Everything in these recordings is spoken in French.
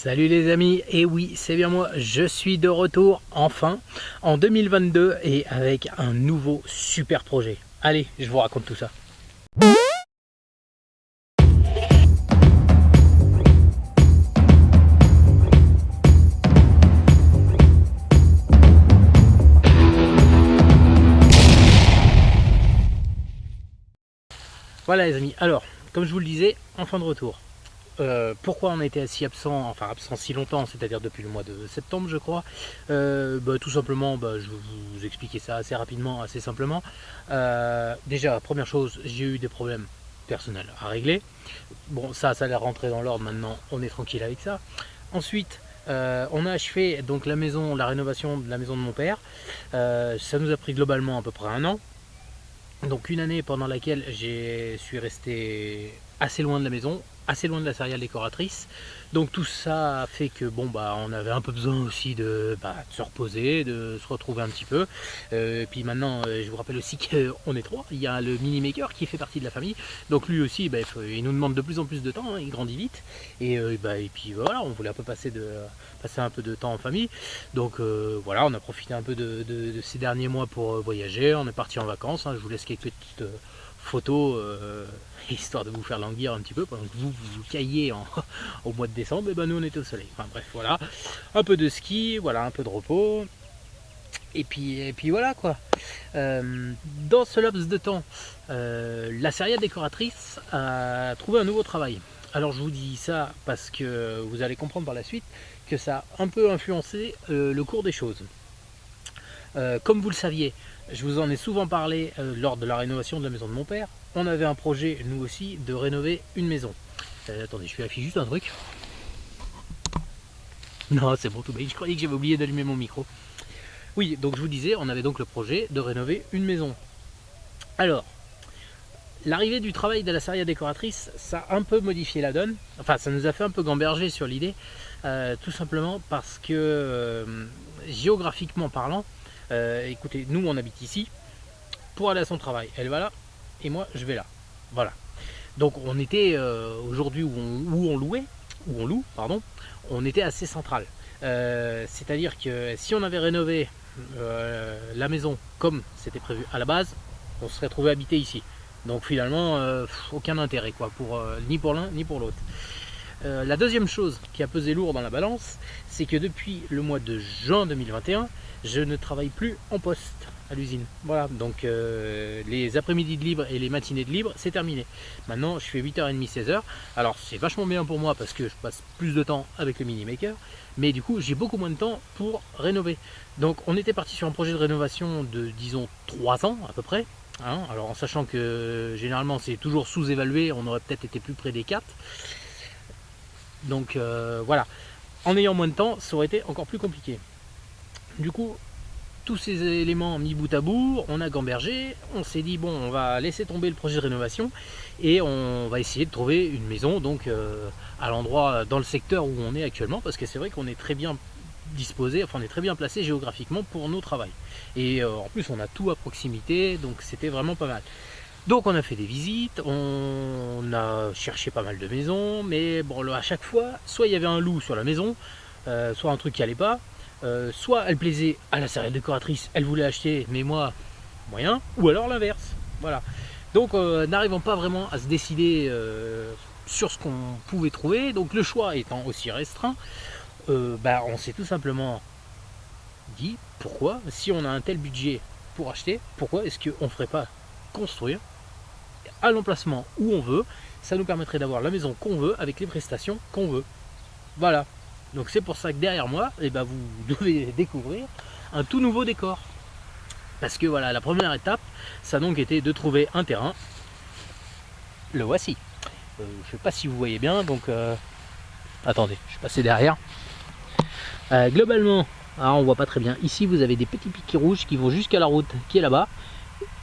Salut les amis, et oui c'est bien moi, je suis de retour enfin en 2022 et avec un nouveau super projet. Allez, je vous raconte tout ça. Voilà les amis, alors comme je vous le disais, enfin de retour. Pourquoi on a été si absent, enfin absent si longtemps, c'est-à-dire depuis le mois de septembre je crois. Tout simplement, je vais vous expliquer ça assez rapidement, assez simplement. Déjà, première chose, j'ai eu des problèmes personnels à régler. Bon, ça a l'air rentré dans l'ordre maintenant, on est tranquille avec ça. Ensuite, on a achevé donc la rénovation de la maison de mon père. Ça nous a pris globalement à peu près un an. Donc une année pendant laquelle je suis resté assez loin de la maison, assez loin de la céréale décoratrice. Donc tout ça a fait que on avait un peu besoin aussi de se reposer, de se retrouver un petit peu. Et puis maintenant, je vous rappelle aussi qu'on est trois. Il y a le mini maker qui fait partie de la famille. Donc lui aussi, il nous demande de plus en plus de temps, hein, il grandit vite. Et puis voilà, on voulait un peu passer un peu de temps en famille. Donc voilà, on a profité un peu de ces derniers mois pour voyager. On est parti en vacances, hein. Je vous laisse quelques petites photos histoire de vous faire languir un petit peu pendant que vous caillez au mois de décembre. Et nous on était au soleil. Enfin bref, voilà, un peu de ski, voilà, un peu de repos. Et puis voilà quoi. Dans ce laps de temps, la céréale décoratrice a trouvé un nouveau travail. Alors je vous dis ça parce que vous allez comprendre par la suite que ça a un peu influencé le cours des choses. Comme vous le saviez, je vous en ai souvent parlé lors de la rénovation de la maison de mon père. On avait un projet, nous aussi, de rénover une maison. Attendez, je vérifie juste un truc. Non, c'est bon, tout bien. Je croyais que j'avais oublié d'allumer mon micro. Oui, donc je vous disais, on avait donc le projet de rénover une maison. Alors, l'arrivée du travail de la céréale décoratrice, ça a un peu modifié la donne. Enfin, ça nous a fait un peu gamberger sur l'idée. Tout simplement parce que, géographiquement parlant, écoutez, nous on habite ici. Pour aller à son travail, elle va là, et moi je vais là. Voilà. Donc on était aujourd'hui où on loue, pardon, on était assez central. C'est-à-dire que si on avait rénové la maison comme c'était prévu à la base, on se serait trouvé habité ici. Donc finalement, aucun intérêt quoi, ni pour l'un ni pour l'autre. La deuxième chose qui a pesé lourd dans la balance, c'est que depuis le mois de juin 2021, je ne travaille plus en poste à l'usine. Voilà, donc les après-midi de libre et les matinées de libre, c'est terminé. Maintenant, je fais 8h30, 16h. Alors, c'est vachement bien pour moi parce que je passe plus de temps avec le mini maker, mais du coup, j'ai beaucoup moins de temps pour rénover. Donc, on était parti sur un projet de rénovation de, disons, 3 ans à peu près. Hein, alors, en sachant que généralement, c'est toujours sous-évalué, on aurait peut-être été plus près des 4. Donc voilà, en ayant moins de temps, ça aurait été encore plus compliqué. Du coup, tous ces éléments mis bout à bout, on a gambergé, on s'est dit bon, on va laisser tomber le projet de rénovation et on va essayer de trouver une maison donc à l'endroit, dans le secteur où on est actuellement, parce que c'est vrai qu'on est très bien disposé, enfin on est très bien placé géographiquement pour nos travails. Et en plus on a tout à proximité, donc c'était vraiment pas mal. Donc on a fait des visites, on a cherché pas mal de maisons, mais bon à chaque fois, soit il y avait un loup sur la maison, soit un truc qui allait pas, soit elle plaisait à la céréale décoratrice, elle voulait acheter, mais moi, moyen, ou alors l'inverse. Voilà. Donc n'arrivant pas vraiment à se décider sur ce qu'on pouvait trouver, donc le choix étant aussi restreint, on s'est tout simplement dit, pourquoi, si on a un tel budget pour acheter, pourquoi est-ce qu'on ne ferait pas construire à l'emplacement où on veut, ça nous permettrait d'avoir la maison qu'on veut avec les prestations qu'on veut. Voilà. Donc c'est pour ça que derrière moi, vous devez découvrir un tout nouveau décor. Parce que voilà, la première étape, ça a donc été de trouver un terrain. Le voici. Je ne sais pas si vous voyez bien, donc attendez, je vais passer derrière. Globalement, alors on voit pas très bien. Ici vous avez des petits piquets rouges qui vont jusqu'à la route qui est là-bas.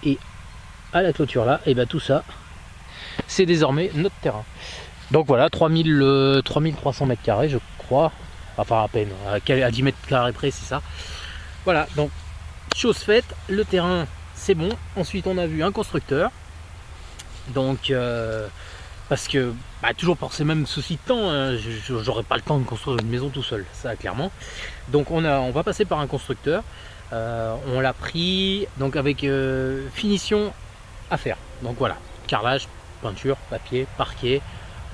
Et à la clôture là, tout ça, c'est désormais notre terrain. Donc voilà, 3300 mètres carrés, je crois, enfin à peine, à 10 mètres carrés près, c'est ça. Voilà, donc chose faite, le terrain c'est bon. Ensuite, on a vu un constructeur. Donc parce que toujours pour ces mêmes soucis de temps, hein, j'aurais pas le temps de construire une maison tout seul, ça clairement. Donc on va passer par un constructeur. On l'a pris donc avec finition à faire. Donc voilà, carrelage, peinture, papier, parquet,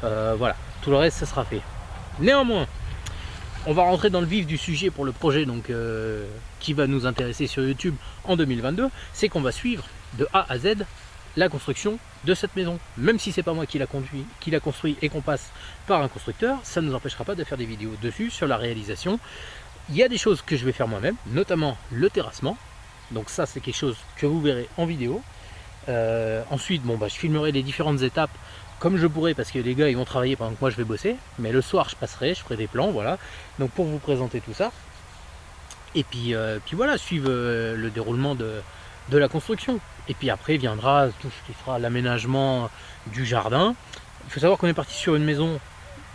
voilà, tout le reste ça sera fait. Néanmoins, on va rentrer dans le vif du sujet pour le projet donc, qui va nous intéresser sur YouTube en 2022, c'est qu'on va suivre de A à Z la construction de cette maison. Même si c'est pas moi qui l'a construit et qu'on passe par un constructeur, ça ne nous empêchera pas de faire des vidéos dessus sur la réalisation. Il y a des choses que je vais faire moi-même, notamment le terrassement. Donc ça c'est quelque chose que vous verrez en vidéo. Ensuite, je filmerai les différentes étapes comme je pourrai parce que les gars ils vont travailler pendant que moi je vais bosser. Mais le soir je passerai, je ferai des plans, voilà. Donc pour vous présenter tout ça. Et puis voilà, suivre le déroulement de la construction. Et puis après viendra tout ce qui sera l'aménagement du jardin. Il faut savoir qu'on est parti sur une maison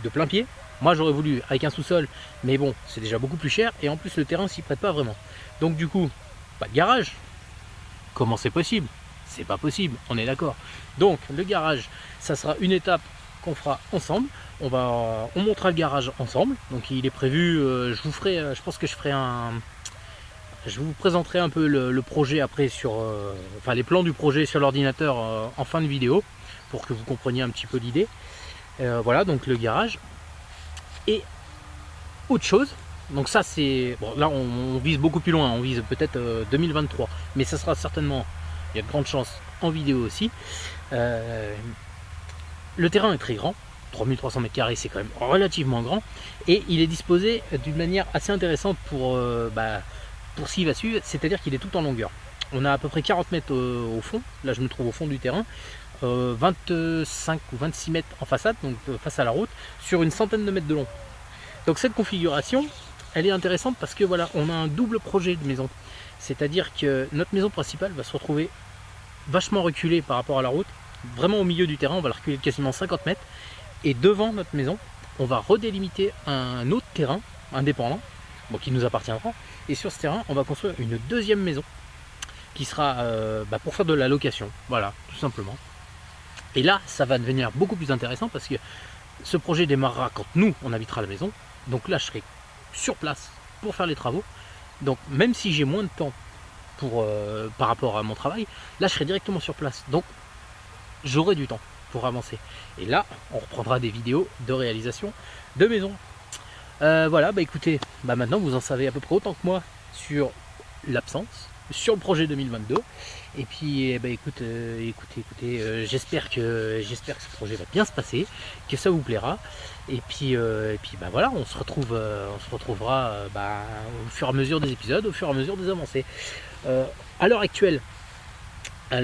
de plein pied. Moi j'aurais voulu avec un sous-sol, mais bon, c'est déjà beaucoup plus cher. Et en plus le terrain s'y prête pas vraiment. Donc du coup, pas de garage. Comment c'est possible? C'est pas possible, on est d'accord. Donc le garage, ça sera une étape qu'on fera ensemble. On montera le garage ensemble. Donc il est prévu, je pense que je vous présenterai un peu le projet après les plans du projet sur l'ordinateur en fin de vidéo pour que vous compreniez un petit peu l'idée. Voilà, donc le garage. Et autre chose, donc ça c'est... Bon là on vise beaucoup plus loin, on vise peut-être 2023, mais ça sera certainement, il y a de grandes chances, en vidéo aussi. Le terrain est très grand, 3300 m², c'est quand même relativement grand, et il est disposé d'une manière assez intéressante pour ce qui va suivre, c'est-à-dire qu'il est tout en longueur. On a à peu près 40 mètres au fond, là je me trouve au fond du terrain, 25 ou 26 mètres en façade, donc face à la route, sur une centaine de mètres de long. Donc cette configuration, elle est intéressante parce que voilà, on a un double projet de maison. C'est-à-dire que notre maison principale va se retrouver vachement reculée par rapport à la route, vraiment au milieu du terrain, on va la reculer de quasiment 50 mètres. Et devant notre maison, on va redélimiter un autre terrain indépendant, qui nous appartiendra. Et sur ce terrain, on va construire une deuxième maison qui sera pour faire de la location. Voilà, tout simplement. Et là, ça va devenir beaucoup plus intéressant parce que ce projet démarrera quand nous, on habitera la maison. Donc là, je serai sur place pour faire les travaux. Donc même si j'ai moins de temps par rapport à mon travail, là, je serai directement sur place. Donc j'aurai du temps pour avancer. Et là, on reprendra des vidéos de réalisation de maison. Voilà, écoutez, maintenant vous en savez à peu près autant que moi sur l'absence, sur le projet 2022. Et puis écoutez, j'espère que ce projet va bien se passer, que ça vous plaira. Et puis voilà, on se retrouvera au fur et à mesure des épisodes, au fur et à mesure des avancées. À l'heure actuelle, la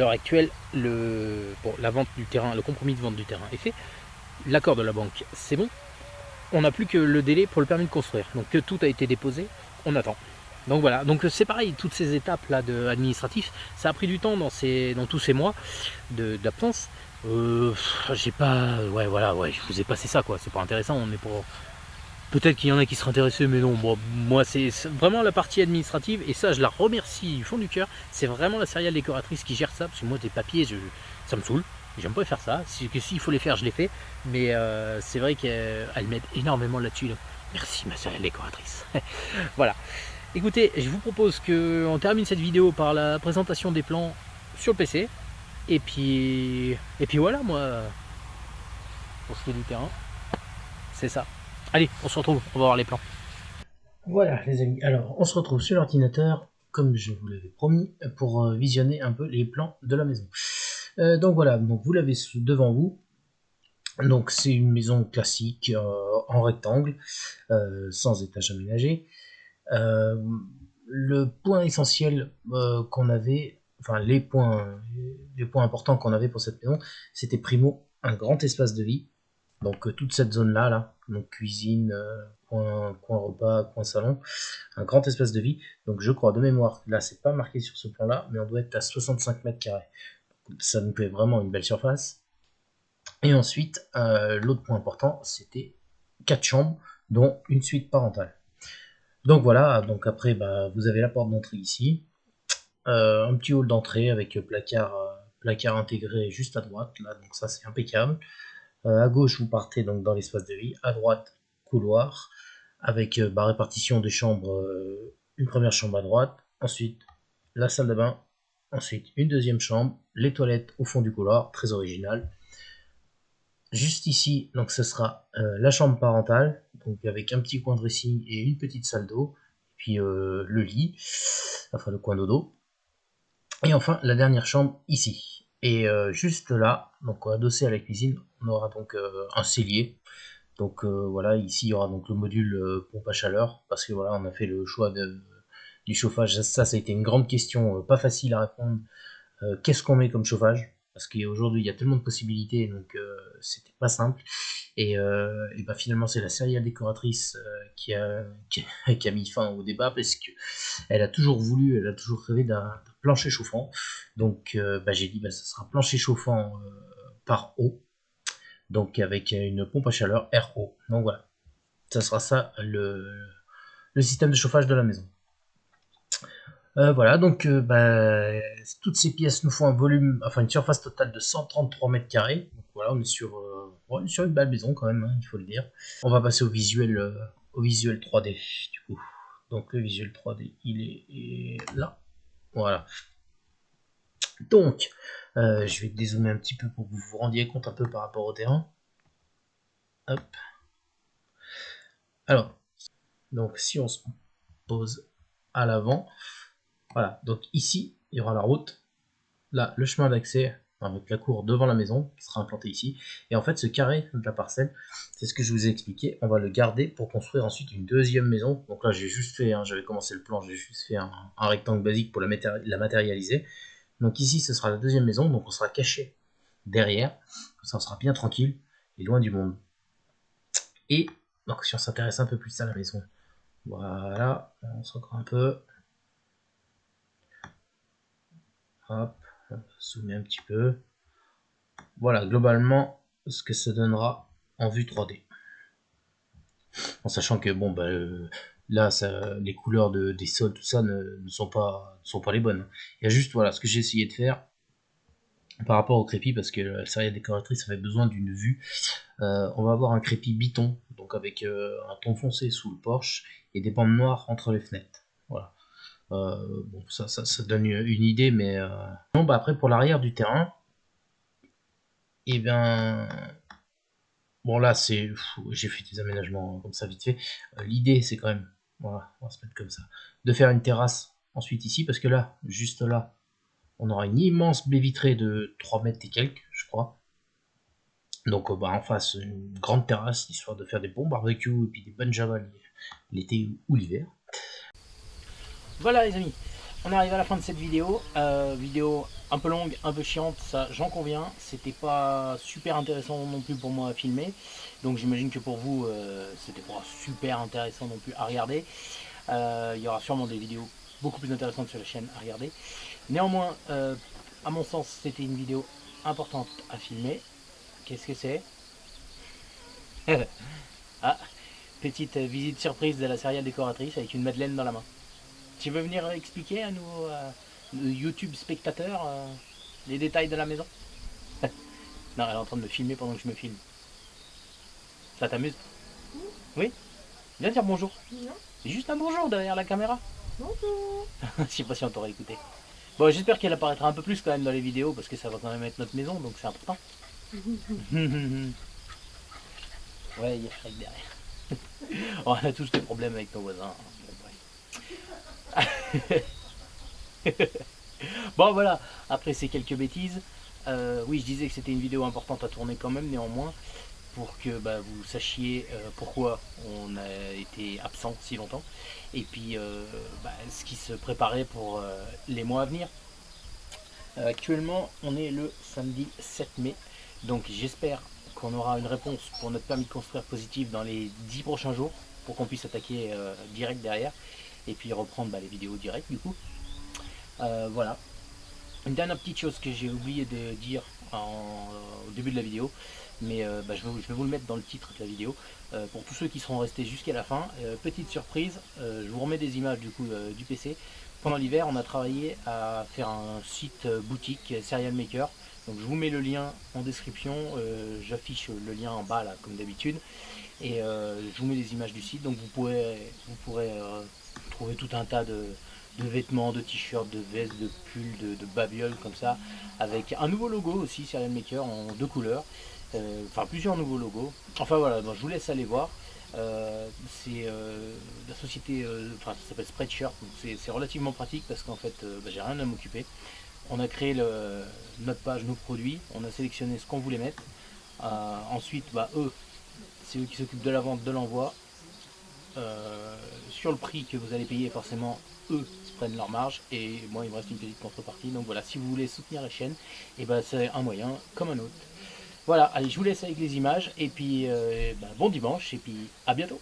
vente du terrain, le compromis de vente du terrain est fait. L'accord de la banque, c'est bon. On n'a plus que le délai pour le permis de construire. Donc que tout a été déposé, on attend. Donc voilà, donc c'est pareil, toutes ces étapes là administratives, ça a pris du temps dans tous ces mois d'absence. J'ai pas, je vous ai passé ça quoi, c'est pas intéressant, on est pour... Peut-être qu'il y en a qui seraient intéressés, mais non, moi c'est vraiment la partie administrative, et ça je la remercie du fond du cœur, c'est vraiment la céréale décoratrice qui gère ça, parce que moi des papiers, ça me saoule, j'aime pas faire ça, s'il faut les faire je les fais, mais c'est vrai qu'elle m'aide énormément là-dessus, donc merci ma céréale décoratrice. Voilà. Écoutez, je vous propose qu'on termine cette vidéo par la présentation des plans sur le PC. Et puis voilà, moi, pour ce qui est du terrain, c'est ça. Allez, on se retrouve, on va voir les plans. Voilà les amis, alors on se retrouve sur l'ordinateur, comme je vous l'avais promis, pour visionner un peu les plans de la maison. Donc voilà, donc vous l'avez devant vous. Donc c'est une maison classique en rectangle, sans étage aménagé. Le point essentiel qu'on avait, enfin les points importants qu'on avait pour cette maison, c'était primo un grand espace de vie. Donc toute cette zone là, donc cuisine, coin repas, coin salon, un grand espace de vie. Donc je crois de mémoire, là c'est pas marqué sur ce plan là, mais on doit être à 65 mètres carrés. Ça nous fait vraiment une belle surface. Et ensuite, l'autre point important, c'était 4 chambres, dont une suite parentale. Donc voilà, donc après vous avez la porte d'entrée ici, un petit hall d'entrée avec placard intégré juste à droite, là, donc ça c'est impeccable. À gauche, vous partez donc dans l'espace de vie, à droite, couloir, avec répartition des chambres, une première chambre à droite, ensuite la salle de bain, ensuite une deuxième chambre, les toilettes au fond du couloir, très original. Juste ici, donc ce sera la chambre parentale, donc avec un petit coin de dressing et une petite salle d'eau, puis le lit, enfin le coin dodo. Et enfin la dernière chambre ici. Et juste là, donc adossé à la cuisine, on aura donc un cellier. Donc voilà, ici il y aura donc le module pompe à chaleur, parce que voilà, on a fait le choix du chauffage. Ça a été une grande question, pas facile à répondre. Qu'est-ce qu'on met comme chauffage? Parce qu'aujourd'hui il y a tellement de possibilités, donc c'était pas simple. Et bah finalement c'est la série décoratrice qui a mis fin au débat, parce que elle a toujours voulu, elle a toujours rêvé d'un plancher chauffant. Donc j'ai dit bah ça sera plancher chauffant par eau, donc avec une pompe à chaleur RO. Donc voilà, ça sera ça le système de chauffage de la maison. Voilà, donc toutes ces pièces nous font un volume, enfin une surface totale de 133 mètres carrés. Donc voilà, on est sur une belle maison quand même, hein, il faut le dire. On va passer au visuel 3D du coup. Donc le visuel 3D, est là. Voilà. Donc, je vais dézoomer un petit peu pour que vous vous rendiez compte un peu par rapport au terrain. Hop. Alors, donc si on se pose à l'avant, voilà. Donc ici, il y aura la route. Là, le chemin d'accès avec la cour devant la maison qui sera implantée ici. Et en fait, ce carré de la parcelle, c'est ce que je vous ai expliqué. On va le garder pour construire ensuite une deuxième maison. Donc là, j'ai juste fait, j'avais commencé le plan, j'ai juste fait un rectangle basique pour la matérialiser. Donc ici, ce sera la deuxième maison. Donc on sera caché derrière. Comme ça, on sera bien tranquille et loin du monde. Et donc, si on s'intéresse un peu plus à la maison, voilà, on se recrée un peu. Hop, on va zoomer un petit peu. Voilà, globalement, ce que ça donnera en vue 3D. En sachant que, bon, là, les couleurs des sols, tout ça, ne sont pas les bonnes. Il y a juste, voilà, ce que j'ai essayé de faire par rapport au crépi, parce que la série décoratrice avait besoin d'une vue. On va avoir un crépi biton, donc avec un ton foncé sous le porche et des bandes noires entre les fenêtres. Voilà. Bon, ça donne une idée, mais non, après pour l'arrière du terrain, et bien, bon là j'ai fait des aménagements comme ça vite fait. L'idée c'est quand même, voilà, on va se mettre comme ça, de faire une terrasse ensuite ici, parce que là, juste là, on aura une immense baie vitrée de 3 mètres et quelques, je crois. Donc en face, une grande terrasse, histoire de faire des bons barbecues et puis des bonnes javales l'été ou l'hiver. Voilà les amis, on arrive à la fin de cette vidéo. Vidéo un peu longue, un peu chiante, ça j'en conviens. C'était pas super intéressant non plus pour moi à filmer. Donc j'imagine que pour vous, c'était pas super intéressant non plus à regarder. Il y aura sûrement des vidéos beaucoup plus intéressantes sur la chaîne à regarder. Néanmoins, à mon sens, c'était une vidéo importante à filmer. Qu'est-ce que c'est? Ah, petite visite surprise de la série décoratrice avec une madeleine dans la main. Tu veux venir expliquer à nos YouTube spectateurs les détails de la maison? Non, elle est en train de me filmer pendant que je me filme. Ça t'amuse? Oui. Viens dire bonjour. Non. Juste un bonjour derrière la caméra. Bonjour. Je sais pas si on t'aurait écouté. Bon, j'espère qu'elle apparaîtra un peu plus quand même dans les vidéos parce que ça va quand même être notre maison, donc c'est important. Ouais, il y a Shrek derrière. On a tous des problèmes avec nos voisins. Bon, bref. Bon, voilà. Après ces quelques bêtises, oui, je disais que c'était une vidéo importante à tourner quand même, néanmoins, pour que vous sachiez pourquoi on a été absent si longtemps, et puis ce qui se préparait pour les mois à venir. Actuellement, on est le samedi 7 mai, donc j'espère qu'on aura une réponse pour notre permis de construire positive dans les 10 prochains jours, pour qu'on puisse attaquer direct derrière, et puis reprendre les vidéos directes du coup. Voilà. Une dernière petite chose que j'ai oublié de dire au début de la vidéo, mais je vais vous le mettre dans le titre de la vidéo. Pour tous ceux qui seront restés jusqu'à la fin, petite surprise, je vous remets des images du coup du PC. Pendant l'hiver, on a travaillé à faire un site boutique Serial Maker. Donc je vous mets le lien en description, j'affiche le lien en bas là comme d'habitude, et je vous mets les images du site, donc vous pourrez trouver tout un tas de vêtements, de t-shirts, de vestes, de pulls, de babioles comme ça, avec un nouveau logo aussi, Serial Maker en 2 couleurs, enfin plusieurs nouveaux logos. Enfin voilà, bon, je vous laisse aller voir. C'est la société, enfin ça s'appelle Spreadshirt, donc c'est relativement pratique parce qu'en fait j'ai rien à m'occuper. On a créé notre page, nos produits, on a sélectionné ce qu'on voulait mettre. Ensuite, eux, c'est eux qui s'occupent de la vente, de l'envoi. Sur le prix que vous allez payer, forcément, eux prennent leur marge et moi il me reste une petite contrepartie. Donc voilà, si vous voulez soutenir la chaîne, et c'est un moyen comme un autre. Voilà, allez, je vous laisse avec les images et puis bon dimanche et puis à bientôt.